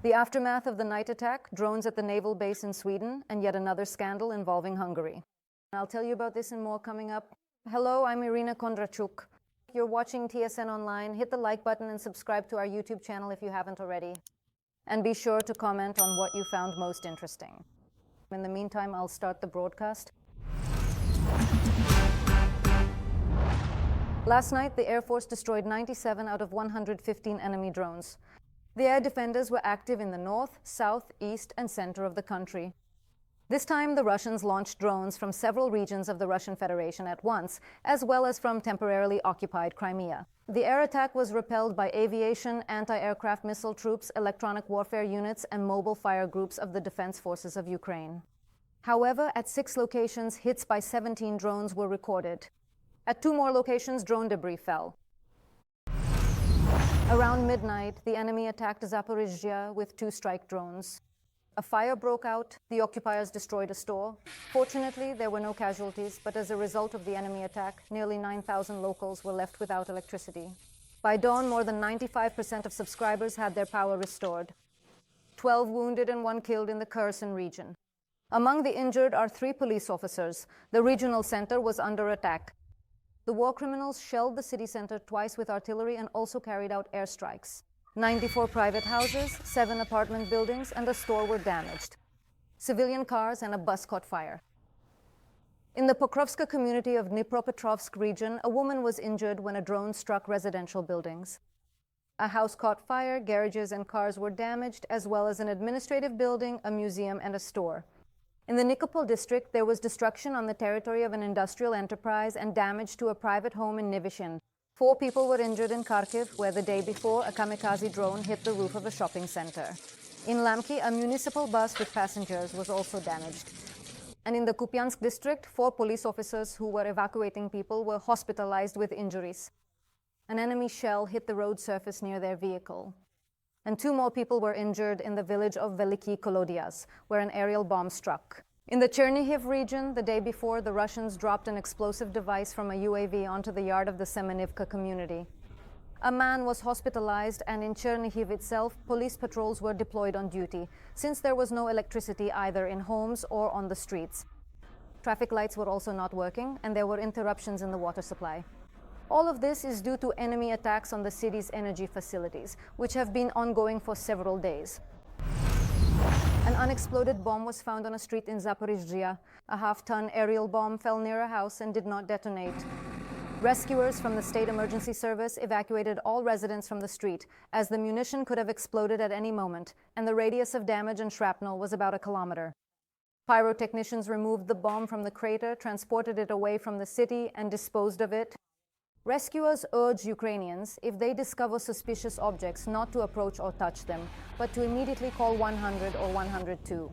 The aftermath of the night attack, drones at the naval base in Sweden, and yet another scandal involving Hungary. I'll tell you about this and more coming up. Hello, I'm Irina Kondrachuk. You're watching TSN Online. Hit the like button and subscribe to our YouTube channel if you haven't already. And be sure to comment on what you found most interesting. In the meantime, I'll start the broadcast. Last night, the Air Force destroyed 97 out of 115 enemy drones. The air defenders were active in the north, south, east, and center of the country. This time, the Russians launched drones from several regions of the Russian Federation at once, as well as from temporarily occupied Crimea. The air attack was repelled by aviation, anti-aircraft missile troops, electronic warfare units, and mobile fire groups of the Defense Forces of Ukraine. However, at 6 locations, hits by 17 drones were recorded. At 2 more locations, drone debris fell. Around midnight, the enemy attacked Zaporizhzhia with 2 strike drones. A fire broke out. The occupiers destroyed a store. Fortunately, there were no casualties, but as a result of the enemy attack, nearly 9,000 locals were left without electricity. By dawn, more than 95% of subscribers had their power restored. 12 wounded and 1 killed in the Kherson region. Among the injured are 3 police officers. The regional center was under attack. The war criminals shelled the city center twice with artillery and also carried out airstrikes. 94 private houses, 7 apartment buildings, and a store were damaged. Civilian cars and a bus caught fire. In the Pokrovska community of Dnipropetrovsk region, a woman was injured when a drone struck residential buildings. A house caught fire, garages and cars were damaged, as well as an administrative building, a museum, and a store. In the Nikopol district, there was destruction on the territory of an industrial enterprise and damage to a private home in Nivyshin. 4 people were injured in Kharkiv, where the day before, a kamikaze drone hit the roof of a shopping center. In Lamki, a municipal bus with passengers was also damaged. And in the Kupiansk district, 4 police officers who were evacuating people were hospitalized with injuries. An enemy shell hit the road surface near their vehicle. And 2 more people were injured in the village of Veliki Kolodias, where an aerial bomb struck. In the Chernihiv region, the day before, the Russians dropped an explosive device from a UAV onto the yard of the Semenivka community. A man was hospitalized, and in Chernihiv itself, police patrols were deployed on duty, since there was no electricity either in homes or on the streets. Traffic lights were also not working, and there were interruptions in the water supply. All of this is due to enemy attacks on the city's energy facilities, which have been ongoing for several days. An unexploded bomb was found on a street in Zaporizhzhia. A half-ton aerial bomb fell near a house and did not detonate. Rescuers from the State Emergency Service evacuated all residents from the street, as the munition could have exploded at any moment, and the radius of damage and shrapnel was about 1 kilometer. Pyrotechnicians removed the bomb from the crater, transported it away from the city, and disposed of it. Rescuers urge Ukrainians, if they discover suspicious objects, not to approach or touch them, but to immediately call 100 or 102.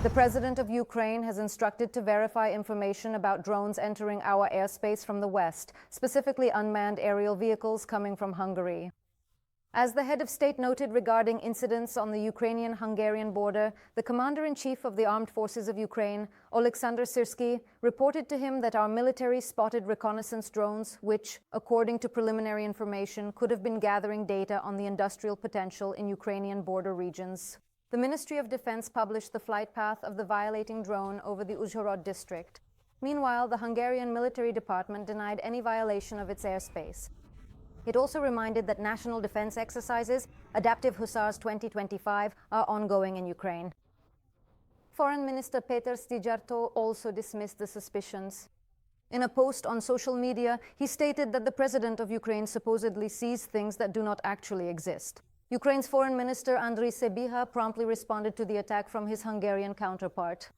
The President of Ukraine has instructed to verify information about drones entering our airspace from the west, specifically unmanned aerial vehicles coming from Hungary. As the head of state noted regarding incidents on the Ukrainian-Hungarian border, the Commander-in-Chief of the Armed Forces of Ukraine, Oleksandr Syrsky, reported to him that our military spotted reconnaissance drones, which, according to preliminary information, could have been gathering data on the industrial potential in Ukrainian border regions. The Ministry of Defense published the flight path of the violating drone over the Uzhhorod district. Meanwhile, the Hungarian military department denied any violation of its airspace. It also reminded that national defense exercises, Adaptive Hussars 2025, are ongoing in Ukraine. Foreign Minister Peter Stijarto also dismissed the suspicions. In a post on social media, he stated that the President of Ukraine supposedly sees things that do not actually exist. Ukraine's Foreign Minister Andriy Sybiha promptly responded to the attack from his Hungarian counterpart.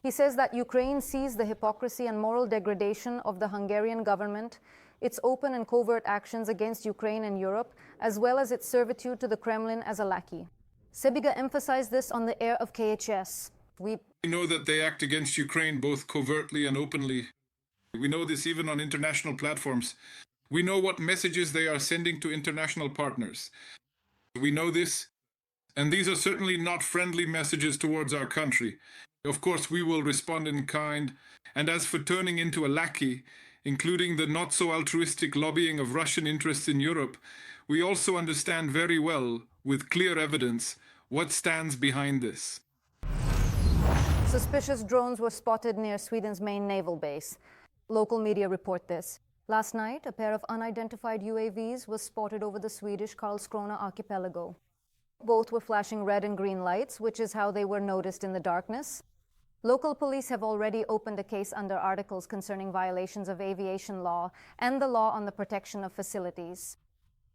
He says that Ukraine sees the hypocrisy and moral degradation of the Hungarian government, its open and covert actions against Ukraine and Europe, as well as its servitude to the Kremlin as a lackey. Sybiha emphasized this on the air of KHS. We know that they act against Ukraine both covertly and openly. We know this even on international platforms. We know what messages they are sending to international partners. We know this, and these are certainly not friendly messages towards our country. Of course, we will respond in kind, and as for turning into a lackey, including the not-so-altruistic lobbying of Russian interests in Europe, we also understand very well with clear evidence what stands behind this. Suspicious drones were spotted near Sweden's main naval base. Local media report this. Last night, a pair of unidentified UAVs was spotted over the Swedish Karlskrona archipelago. Both were flashing red and green lights, which is how they were noticed in the darkness. Local police have already opened a case under articles concerning violations of aviation law and the law on the protection of facilities.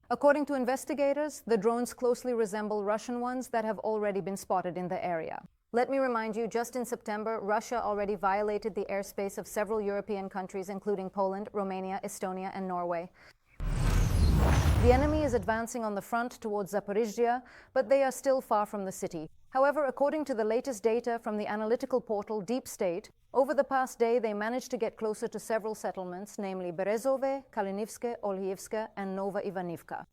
According to investigators, the drones closely resemble Russian ones that have already been spotted in the area. Let me remind you, just in September, Russia already violated the airspace of several European countries, including Poland, Romania, Estonia, and Norway. The enemy is advancing on the front towards Zaporizhzhia, but they are still far from the city. However, according to the latest data from the analytical portal Deep State, over the past day they managed to get closer to several settlements, namely Berezove, Kalinivske, Olhivske, and Nova Ivanivka.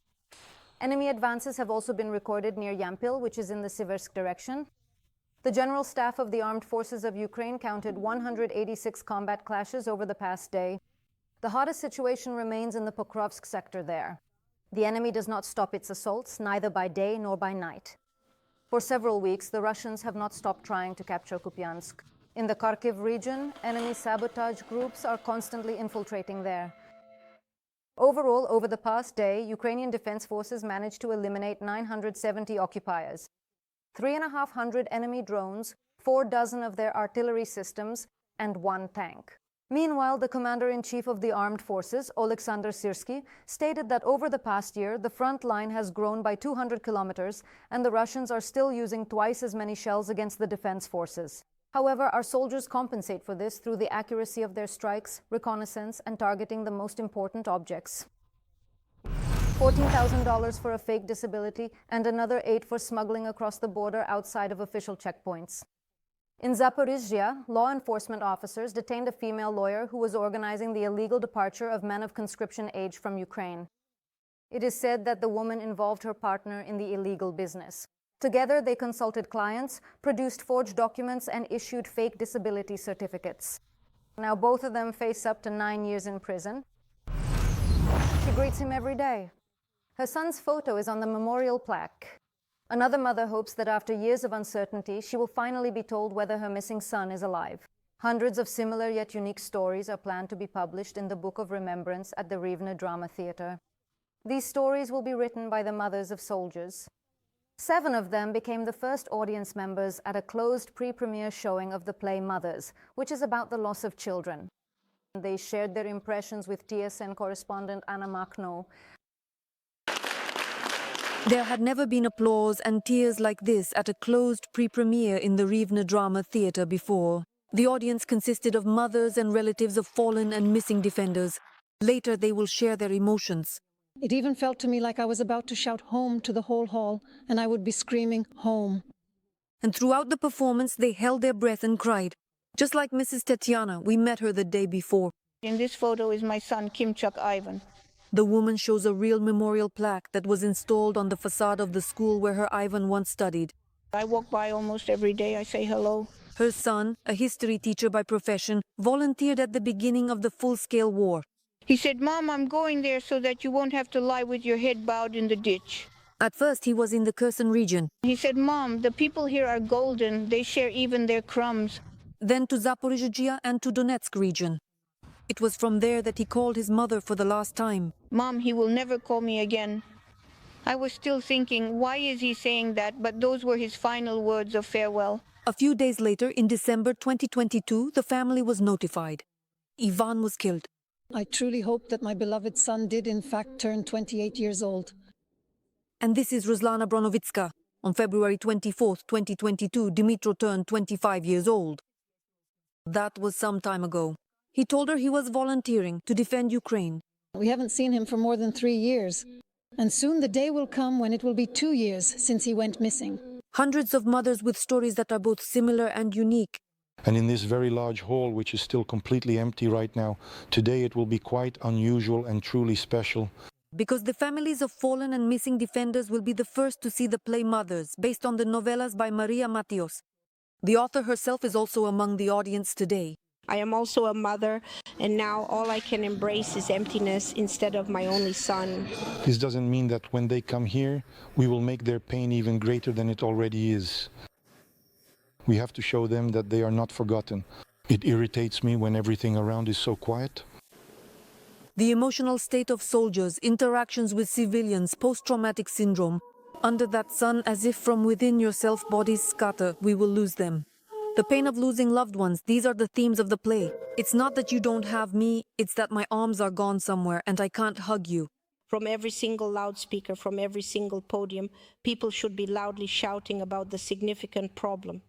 Enemy advances have also been recorded near Yampil, which is in the Siversk direction. The General Staff of the Armed Forces of Ukraine counted 186 combat clashes over the past day. The hottest situation remains in the Pokrovsk sector there. The enemy does not stop its assaults, neither by day nor by night. For several weeks, the Russians have not stopped trying to capture Kupiansk. In the Kharkiv region, enemy sabotage groups are constantly infiltrating there. Overall, over the past day, Ukrainian defense forces managed to eliminate 970 occupiers, 3,500 enemy drones, 4 dozen of their artillery systems, and 1 tank. Meanwhile, the commander-in-chief of the armed forces, Oleksandr Syrsky, stated that over the past year, the front line has grown by 200 kilometers, and the Russians are still using twice as many shells against the defense forces. However, our soldiers compensate for this through the accuracy of their strikes, reconnaissance, and targeting the most important objects. $14,000 for a fake disability, and another 8 for smuggling across the border outside of official checkpoints. In Zaporizhzhia, law enforcement officers detained a female lawyer who was organizing the illegal departure of men of conscription age from Ukraine. It is said that the woman involved her partner in the illegal business. Together, they consulted clients, produced forged documents, and issued fake disability certificates. Now both of them face up to 9 years in prison. She greets him every day. Her son's photo is on the memorial plaque. Another mother hopes that after years of uncertainty, she will finally be told whether her missing son is alive. Hundreds of similar yet unique stories are planned to be published in the Book of Remembrance at the Rivne Drama Theater. These stories will be written by the mothers of soldiers. 7 of them became the first audience members at a closed pre-premiere showing of the play Mothers, which is about the loss of children. They shared their impressions with TSN correspondent Anna Makhno. There had never been applause and tears like this at a closed pre-premiere in the Rivne Drama Theater before. The audience consisted of mothers and relatives of fallen and missing defenders. Later they will share their emotions. It even felt to me like I was about to shout home to the whole hall, and I would be screaming, home. And throughout the performance they held their breath and cried. Just like Mrs. Tetiana, we met her the day before. In this photo is my son, Kimchuk Ivan. The woman shows a real memorial plaque that was installed on the facade of the school where her Ivan once studied. I walk by almost every day. I say hello. Her son, a history teacher by profession, volunteered at the beginning of the full-scale war. He said, Mom, I'm going there so that you won't have to lie with your head bowed in the ditch. At first he was in the Kherson region. He said, Mom, the people here are golden. They share even their crumbs. Then to Zaporizhzhia and to Donetsk region. It was from there that he called his mother for the last time. Mom, he will never call me again. I was still thinking, why is he saying that? But those were his final words of farewell. A few days later, in December 2022, the family was notified. Ivan was killed. I truly hope that my beloved son did in fact turn 28 years old. And this is Ruslana Bronovitska. On February 24, 2022, Dmitro turned 25 years old. That was some time ago. He told her he was volunteering to defend Ukraine. We haven't seen him for more than 3 years. And soon the day will come when it will be 2 years since he went missing. Hundreds of mothers with stories that are both similar and unique. And in this very large hall, which is still completely empty right now, today it will be quite unusual and truly special. Because the families of fallen and missing defenders will be the first to see the play Mothers, based on the novellas by Maria Matios. The author herself is also among the audience today. I am also a mother, and now all I can embrace is emptiness instead of my only son. This doesn't mean that when they come here, we will make their pain even greater than it already is. We have to show them that they are not forgotten. It irritates me when everything around is so quiet. The emotional state of soldiers, interactions with civilians, post-traumatic syndrome. Under that sun, as if from within yourself bodies scatter, we will lose them. The pain of losing loved ones, these are the themes of the play. It's not that you don't have me, it's that my arms are gone somewhere and I can't hug you. From every single loudspeaker, from every single podium, people should be loudly shouting about the significant problem.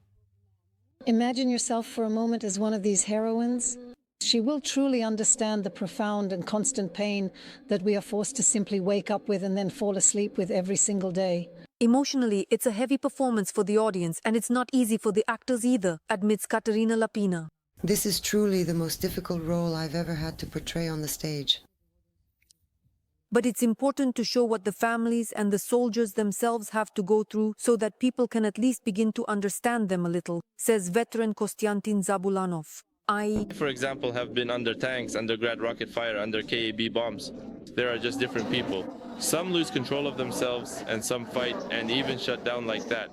Imagine yourself for a moment as one of these heroines. She will truly understand the profound and constant pain that we are forced to simply wake up with and then fall asleep with every single day. Emotionally, it's a heavy performance for the audience and it's not easy for the actors either, admits Katerina Lapina. This is truly the most difficult role I've ever had to portray on the stage. But it's important to show what the families and the soldiers themselves have to go through so that people can at least begin to understand them a little, says veteran Kostiantin Zabulanov. I, for example, have been under tanks, under Grad rocket fire, under KAB bombs. There are just different people. Some lose control of themselves and some fight and even shut down like that.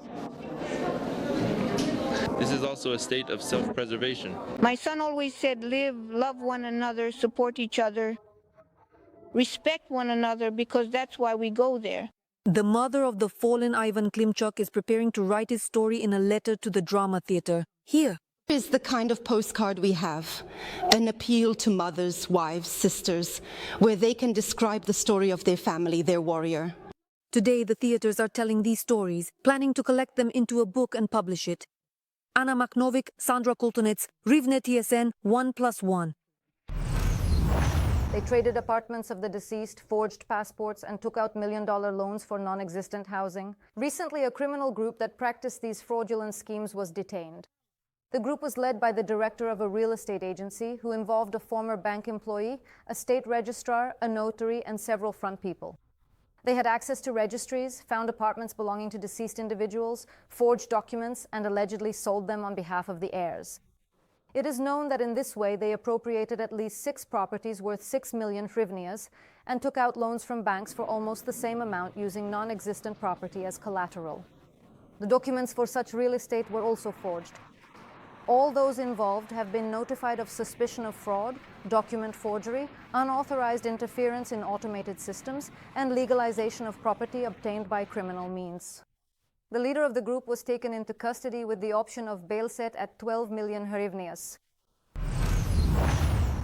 This is also a state of self-preservation. My son always said, live, love one another, support each other, respect one another, because that's why we go there. the mother of the fallen Ivan Klimchuk, is preparing to write his story in a letter to the drama theater. Here is the kind of postcard we have, an appeal to mothers, wives, sisters, where they can describe the story of their family, their warrior. today, the theaters are telling these stories, planning to collect them into a book and publish it. Anna Maknovic, Sandra Kultunets, Rivne TSN 1+1. They traded apartments of the deceased, forged passports, and took out million-dollar loans for non-existent housing. Recently, a criminal group that practiced these fraudulent schemes was detained. The group was led by the director of a real estate agency who involved a former bank employee, a state registrar, a notary, and several front people. They had access to registries, found apartments belonging to deceased individuals, forged documents, and allegedly sold them on behalf of the heirs. It is known that in this way they appropriated at least 6 properties worth 6 million hryvnias and took out loans from banks for almost the same amount using non-existent property as collateral. The documents for such real estate were also forged. All those involved have been notified of suspicion of fraud, document forgery, unauthorized interference in automated systems, and legalization of property obtained by criminal means. The leader of the group was taken into custody with the option of bail set at 12 million hryvnias.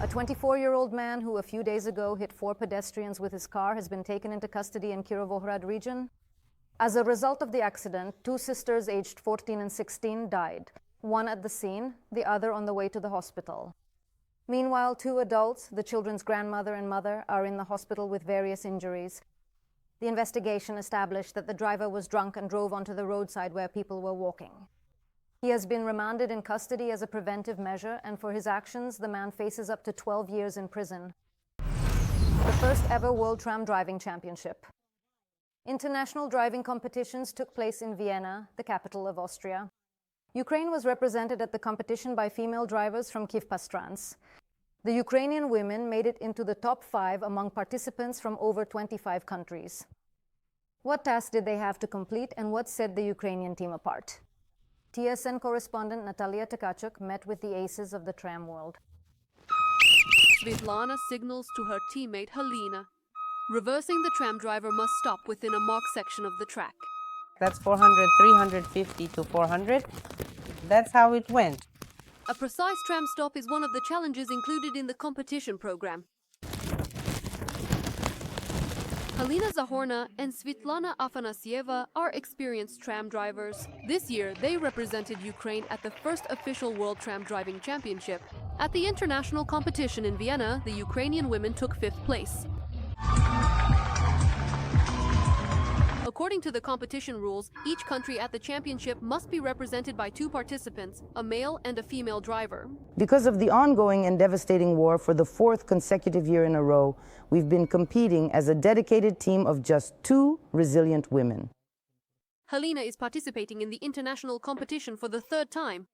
A 24-year-old man who a few days ago hit 4 pedestrians with his car has been taken into custody in Kirovohrad region. As a result of the accident, 2 sisters aged 14 and 16 died, one at the scene, the other on the way to the hospital. Meanwhile, 2 adults, the children's grandmother and mother, are in the hospital with various injuries. The investigation established that the driver was drunk and drove onto the roadside where people were walking. He has been remanded in custody as a preventive measure, and for his actions, the man faces up to 12 years in prison. The first ever World Tram Driving Championship. International driving competitions took place in Vienna, the capital of Austria. Ukraine was represented at the competition by female drivers from Kyivpastrans. The Ukrainian women made it into the top 5 among participants from over 25 countries. What tasks did they have to complete, and what set the Ukrainian team apart? TSN correspondent Natalia Tkachuk met with the aces of the tram world. Svetlana signals to her teammate Helena. Reversing, the tram driver must stop within a marked section of the track. That's 400, 350 to 400. That's how it went. A precise tram stop is one of the challenges included in the competition program. Helena Zahorna and Svetlana Afanasieva are experienced tram drivers. This year, they represented Ukraine at the first official World Tram Driving Championship. At the international competition in Vienna, the Ukrainian women took 5th place. According to the competition rules, each country at the championship must be represented by 2 participants, a male and a female driver. Because of the ongoing and devastating war for the 4th consecutive year in a row, we've been competing as a dedicated team of just 2 resilient women. Helena is participating in the international competition for the 3rd time.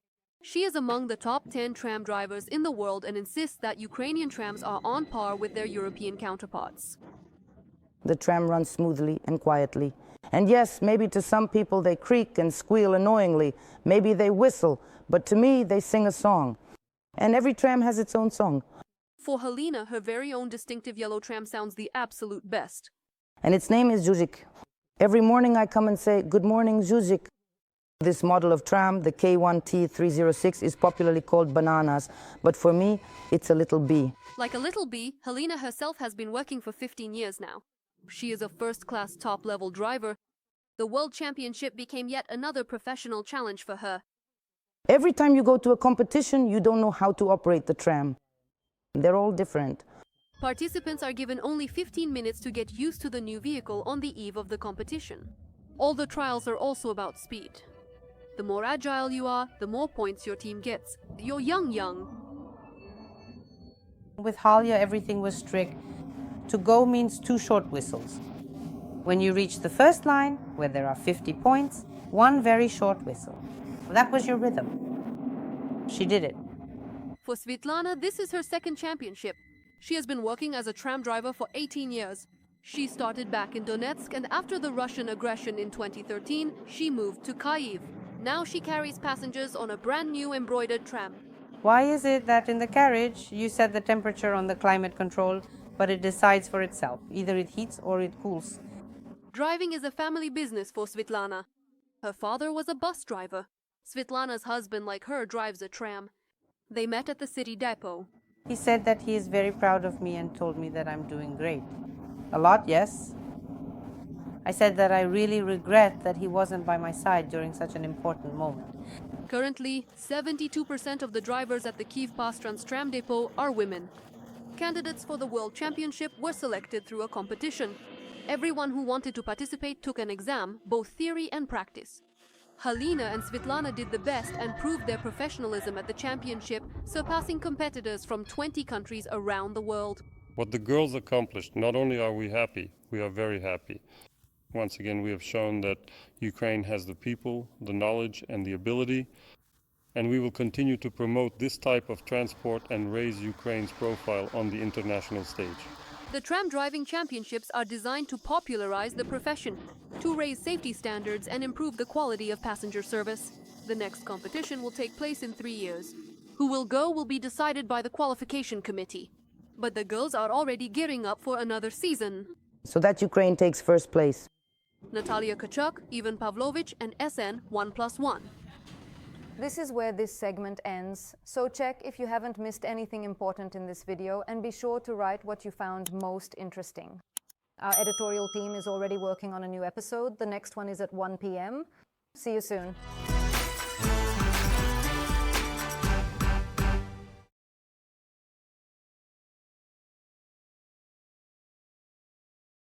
She is among the top 10 tram drivers in the world and insists that Ukrainian trams are on par with their European counterparts. The tram runs smoothly and quietly. And yes, maybe to some people they creak and squeal annoyingly. Maybe they whistle, but to me they sing a song. And every tram has its own song. For Halina, her very own distinctive yellow tram sounds the absolute best. And its name is Zhuzik. Every morning I come and say, "Good morning, Zhuzik." This model of tram, the K1T306, is popularly called Bananas, but for me, it's a little bee. Like a little bee, Halina herself has been working for 15 years now. She is a first-class top-level driver. The World Championship became yet another professional challenge for her. Every time you go to a competition, you don't know how to operate the tram. They're all different. Participants are given only 15 minutes to get used to the new vehicle on the eve of the competition. All the trials are also about speed. The more agile you are, the more points your team gets. You're young. With Halia, everything was strict. To go means 2 short whistles. When you reach the first line, where there are 50 points, 1 very short whistle. That was your rhythm. She did it. For Svitlana, this is her second championship. She has been working as a tram driver for 18 years. She started back in Donetsk, and after the Russian aggression in 2013, she moved to Kyiv. Now she carries passengers on a brand new embroidered tram. Why is it that in the carriage you set the temperature on the climate control, but it decides for itself? Either it heats or it cools. Driving is a family business for Svitlana. Her father was a bus driver. Svitlana's husband, like her, drives a tram. They met at the city depot. He said that he is very proud of me and told me that I'm doing great. A lot, yes. I said that I really regret that he wasn't by my side during such an important moment. Currently, 72% of the drivers at the Kyivpastrans tram depot are women. Candidates for the World Championship were selected through a competition. Everyone who wanted to participate took an exam, both theory and practice. Halina and Svitlana did the best and proved their professionalism at the championship, surpassing competitors from 20 countries around the world. What the girls accomplished, not only are we happy, we are very happy. Once again, we have shown that Ukraine has the people, the knowledge, and the ability, and we will continue to promote this type of transport and raise Ukraine's profile on the international stage. The tram driving championships are designed to popularize the profession, to raise safety standards and improve the quality of passenger service. The next competition will take place in 3 years. Who will go will be decided by the qualification committee. But the girls are already gearing up for another season. So that Ukraine takes first place. Natalia Kachuk, Ivan Pavlovich, and SN 1+1. This is where this segment ends, so check if you haven't missed anything important in this video and be sure to write what you found most interesting. Our editorial team is already working on a new episode. The next one is at 1 p.m. See you soon.